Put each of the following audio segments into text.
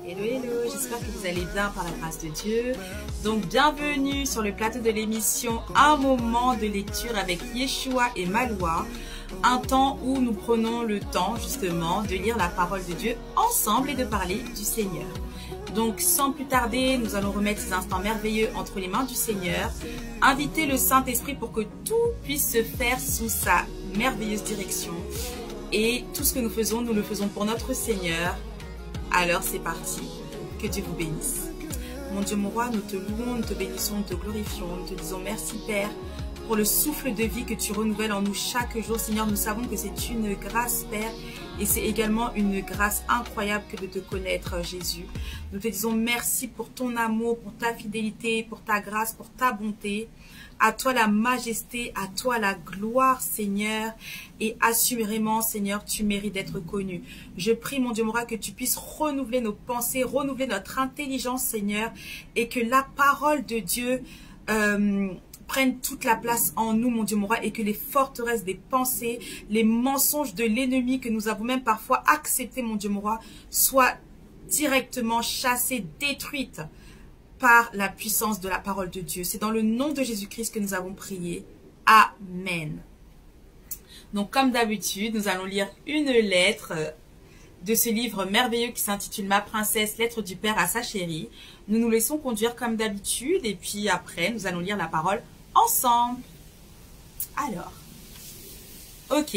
Hello, hello, j'espère que vous allez bien par la grâce de Dieu. Donc, bienvenue sur le plateau de l'émission Un moment de lecture avec Yeshua et Maloua. Un temps où nous prenons le temps, justement, de lire la parole de Dieu ensemble et de parler du Seigneur. Donc, sans plus tarder, nous allons remettre ces instants merveilleux entre les mains du Seigneur. Inviter le Saint-Esprit pour que tout puisse se faire sous sa merveilleuse direction. Et tout ce que nous le faisons pour notre Seigneur. Alors c'est parti, que Dieu vous bénisse. Mon Dieu, mon roi, nous te louons, nous te bénissons, nous te glorifions, nous te disons merci Père pour le souffle de vie que tu renouvelles en nous chaque jour. Seigneur, nous savons que c'est une grâce Père et c'est également une grâce incroyable que de te connaître Jésus. Nous te disons merci pour ton amour, pour ta fidélité, pour ta grâce, pour ta bonté. À toi la majesté, à toi la gloire, Seigneur. Et assurément, Seigneur, tu mérites d'être connu. Je prie, mon Dieu, mon roi, que tu puisses renouveler nos pensées, renouveler notre intelligence, Seigneur. Et que la parole de Dieu prenne toute la place en nous, mon Dieu, mon roi. Et que les forteresses des pensées, les mensonges de l'ennemi que nous avons même parfois acceptés, mon Dieu, mon roi, soient directement chassées, détruites par la puissance de la parole de Dieu. C'est dans le nom de Jésus-Christ que nous avons prié. Amen. Donc, comme d'habitude, nous allons lire une lettre de ce livre merveilleux qui s'intitule Ma princesse, lettre du Père à sa chérie. Nous nous laissons conduire comme d'habitude et puis après, nous allons lire la parole ensemble. Alors, ok.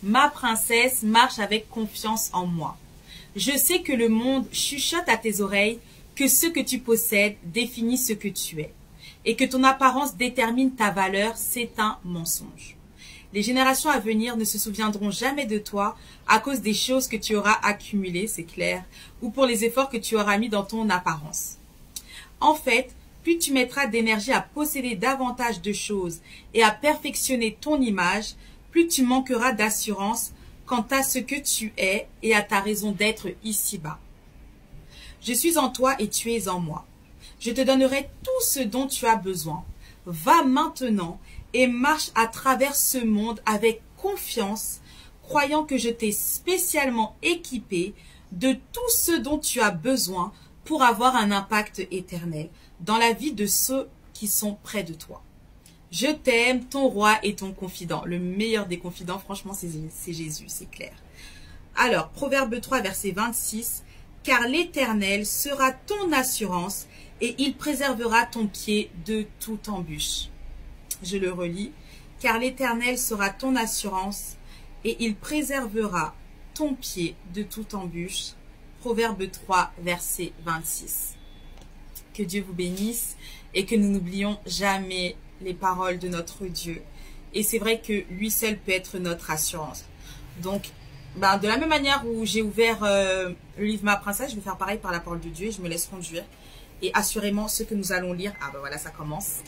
Ma princesse marche avec confiance en moi. Je sais que le monde chuchote à tes oreilles que ce que tu possèdes définit ce que tu es, et que ton apparence détermine ta valeur, c'est un mensonge. Les générations à venir ne se souviendront jamais de toi à cause des choses que tu auras accumulées, c'est clair, ou pour les efforts que tu auras mis dans ton apparence. En fait, plus tu mettras d'énergie à posséder davantage de choses et à perfectionner ton image, plus tu manqueras d'assurance quant à ce que tu es et à ta raison d'être ici-bas. Je suis en toi et tu es en moi. Je te donnerai tout ce dont tu as besoin. Va maintenant et marche à travers ce monde avec confiance, croyant que je t'ai spécialement équipé de tout ce dont tu as besoin pour avoir un impact éternel dans la vie de ceux qui sont près de toi. Je t'aime, ton roi et ton confident. Le meilleur des confidents, franchement, c'est Jésus, c'est clair. Alors, Proverbe 3, verset 26. Car l'Éternel sera ton assurance et il préservera ton pied de toute embûche. Je le relis. Car l'Éternel sera ton assurance et il préservera ton pied de toute embûche. Proverbe 3, verset 26. Que Dieu vous bénisse et que nous n'oublions jamais les paroles de notre Dieu. Et c'est vrai que lui seul peut être notre assurance. Donc, de la même manière où j'ai ouvert le livre Ma princesse, je vais faire pareil par la parole de Dieu et je me laisse conduire. Et assurément, ce que nous allons lire, voilà, ça commence.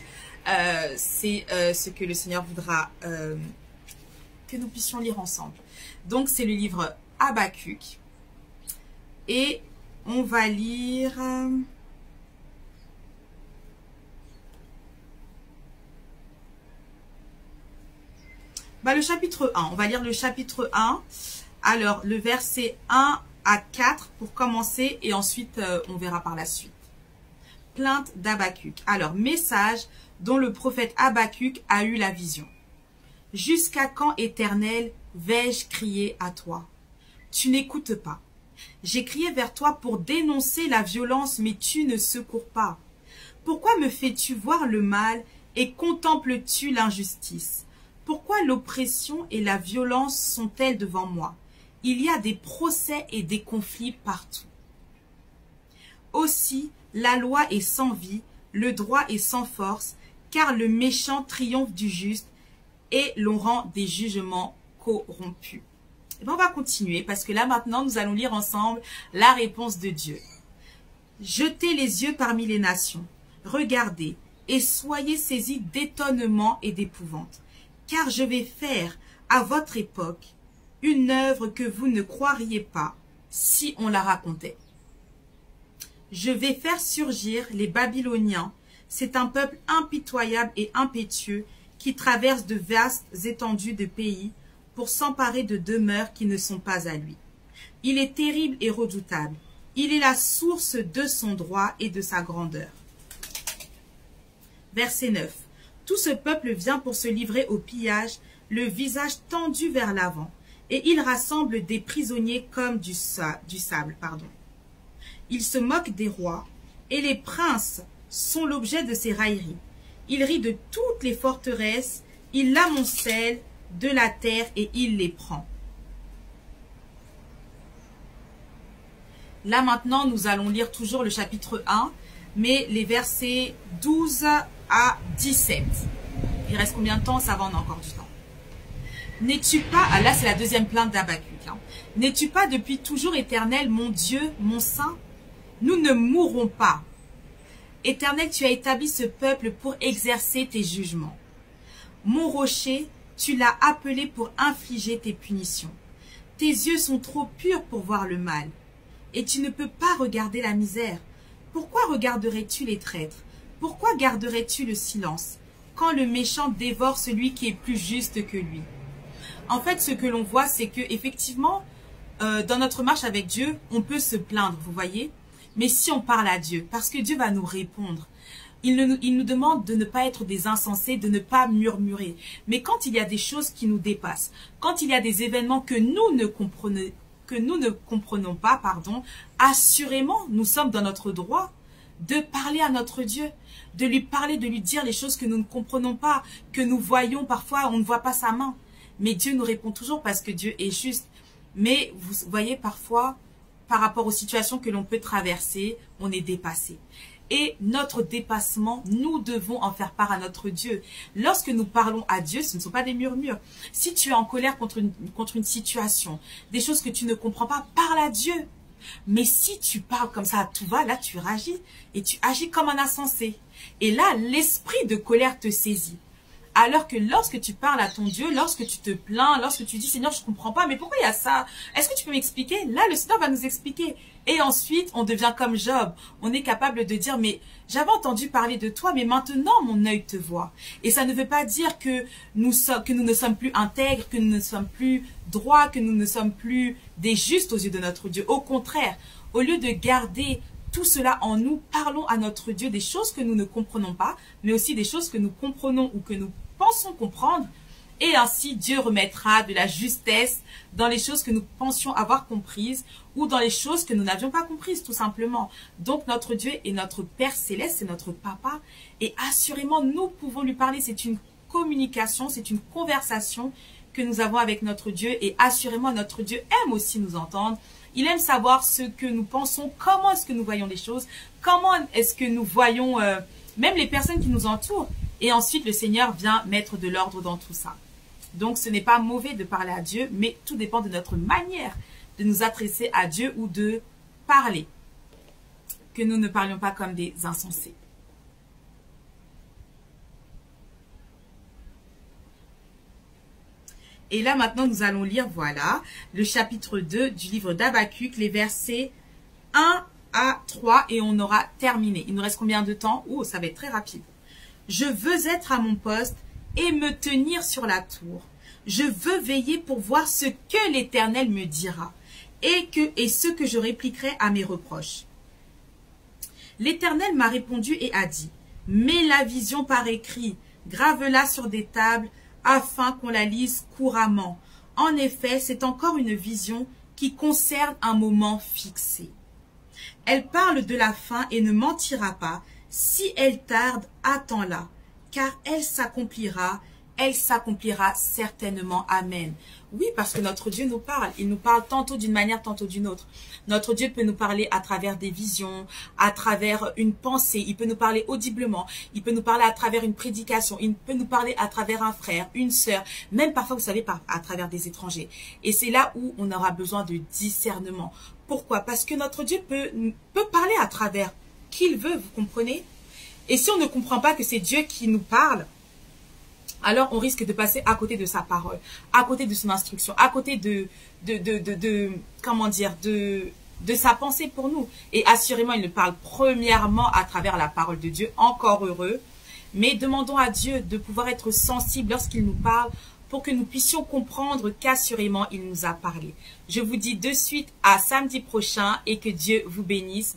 C'est ce que le Seigneur voudra que nous puissions lire ensemble. Donc, c'est le livre Habakkuk. Et on va lire... le chapitre 1. On va lire le chapitre 1. Alors, le verset 1 à 4 pour commencer et ensuite, on verra par la suite. Plainte d'Habakkuk. Alors, message dont le prophète Habakkuk a eu la vision. Jusqu'à quand, Éternel, vais-je crier à toi? Tu n'écoutes pas. J'ai crié vers toi pour dénoncer la violence, mais tu ne secours pas. Pourquoi me fais-tu voir le mal et contemples-tu l'injustice? Pourquoi l'oppression et la violence sont-elles devant moi? Il y a des procès et des conflits partout. Aussi, la loi est sans vie, le droit est sans force, car le méchant triomphe du juste et l'on rend des jugements corrompus. Et on va continuer parce que là maintenant, nous allons lire ensemble la réponse de Dieu. Jetez les yeux parmi les nations, regardez et soyez saisis d'étonnement et d'épouvante. Car je vais faire à votre époque une œuvre que vous ne croiriez pas si on la racontait. Je vais faire surgir les Babyloniens. C'est un peuple impitoyable et impétueux qui traverse de vastes étendues de pays pour s'emparer de demeures qui ne sont pas à lui. Il est terrible et redoutable. Il est la source de son droit et de sa grandeur. Verset 9. Tout ce peuple vient pour se livrer au pillage, le visage tendu vers l'avant, et il rassemble des prisonniers comme du sable. Il se moque des rois, et les princes sont l'objet de ses railleries. Il rit de toutes les forteresses, il amoncelle de la terre et il les prend. Là maintenant, nous allons lire toujours le chapitre 1, mais les versets 12 à 17. Il reste combien de temps? Ça va, on a encore du temps. N'es-tu pas, ah là c'est la deuxième plainte d'Habacuc, hein. N'es-tu pas depuis toujours éternel, mon Dieu, mon Saint? Nous ne mourrons pas. Éternel, tu as établi ce peuple pour exercer tes jugements. Mon rocher, tu l'as appelé pour infliger tes punitions. Tes yeux sont trop purs pour voir le mal, et tu ne peux pas regarder la misère. Pourquoi regarderais-tu les traîtres? Pourquoi garderais-tu le silence, quand le méchant dévore celui qui est plus juste que lui? En fait, ce que l'on voit, c'est que effectivement, dans notre marche avec Dieu, on peut se plaindre, vous voyez. Mais si on parle à Dieu, parce que Dieu va nous répondre, il nous demande de ne pas être des insensés, de ne pas murmurer. Mais quand il y a des choses qui nous dépassent, quand il y a des événements que nous ne comprenons pas, assurément, nous sommes dans notre droit de parler à notre Dieu, de lui parler, de lui dire les choses que nous ne comprenons pas, que nous voyons parfois, on ne voit pas sa main. Mais Dieu nous répond toujours parce que Dieu est juste. Mais vous voyez, parfois, par rapport aux situations que l'on peut traverser, on est dépassé. Et notre dépassement, nous devons en faire part à notre Dieu. Lorsque nous parlons à Dieu, ce ne sont pas des murmures. Si tu es en colère contre une situation, des choses que tu ne comprends pas, parle à Dieu. Mais si tu parles comme ça à tout va, là tu réagis. Et tu agis comme un insensé. Et là, l'esprit de colère te saisit. Alors que lorsque tu parles à ton Dieu, lorsque tu te plains, lorsque tu dis « Seigneur, je ne comprends pas, mais pourquoi il y a ça? Est-ce que tu peux m'expliquer ?» Là, le Seigneur va nous expliquer. Et ensuite, on devient comme Job. On est capable de dire « Mais j'avais entendu parler de toi, mais maintenant mon œil te voit. » Et ça ne veut pas dire que nous ne sommes plus intègres, que nous ne sommes plus droits, que nous ne sommes plus des justes aux yeux de notre Dieu. Au contraire, au lieu de garder tout cela en nous, parlons à notre Dieu des choses que nous ne comprenons pas, mais aussi des choses que nous comprenons ou que nous pensons comprendre, et ainsi Dieu remettra de la justesse dans les choses que nous pensions avoir comprises ou dans les choses que nous n'avions pas comprises tout simplement. Donc notre Dieu est notre Père Céleste, c'est notre Papa, et assurément nous pouvons lui parler. C'est une communication, c'est une conversation que nous avons avec notre Dieu, et assurément notre Dieu aime aussi nous entendre. Il aime savoir ce que nous pensons, comment est-ce que nous voyons les choses, comment est-ce que nous voyons même les personnes qui nous entourent. Et ensuite, le Seigneur vient mettre de l'ordre dans tout ça. Donc, ce n'est pas mauvais de parler à Dieu, mais tout dépend de notre manière de nous adresser à Dieu ou de parler. Que nous ne parlions pas comme des insensés. Et là, maintenant, nous allons lire, voilà, le chapitre 2 du livre d'Habacuc, les versets 1 à 3, et on aura terminé. Il nous reste combien de temps? Oh, ça va être très rapide. Je veux être à mon poste et me tenir sur la tour. Je veux veiller pour voir ce que l'Éternel me dira et ce que je répliquerai à mes reproches. L'Éternel m'a répondu et a dit, « Mets la vision par écrit, grave-la sur des tables, afin qu'on la lise couramment. En effet, c'est encore une vision qui concerne un moment fixé. Elle parle de la fin et ne mentira pas. Si elle tarde, attends-la, car elle s'accomplira certainement. Amen. » Oui, parce que notre Dieu nous parle. Il nous parle tantôt d'une manière, tantôt d'une autre. Notre Dieu peut nous parler à travers des visions, à travers une pensée. Il peut nous parler audiblement. Il peut nous parler à travers une prédication. Il peut nous parler à travers un frère, une sœur, même parfois, vous savez, à travers des étrangers. Et c'est là où on aura besoin de discernement. Pourquoi? Parce que notre Dieu peut parler à travers qui il veut, vous comprenez? Et si on ne comprend pas que c'est Dieu qui nous parle, alors on risque de passer à côté de sa parole, à côté de son instruction, à côté de sa pensée pour nous. Et assurément, il nous parle premièrement à travers la parole de Dieu, encore heureux. Mais demandons à Dieu de pouvoir être sensible lorsqu'il nous parle pour que nous puissions comprendre qu'assurément il nous a parlé. Je vous dis de suite à samedi prochain et que Dieu vous bénisse.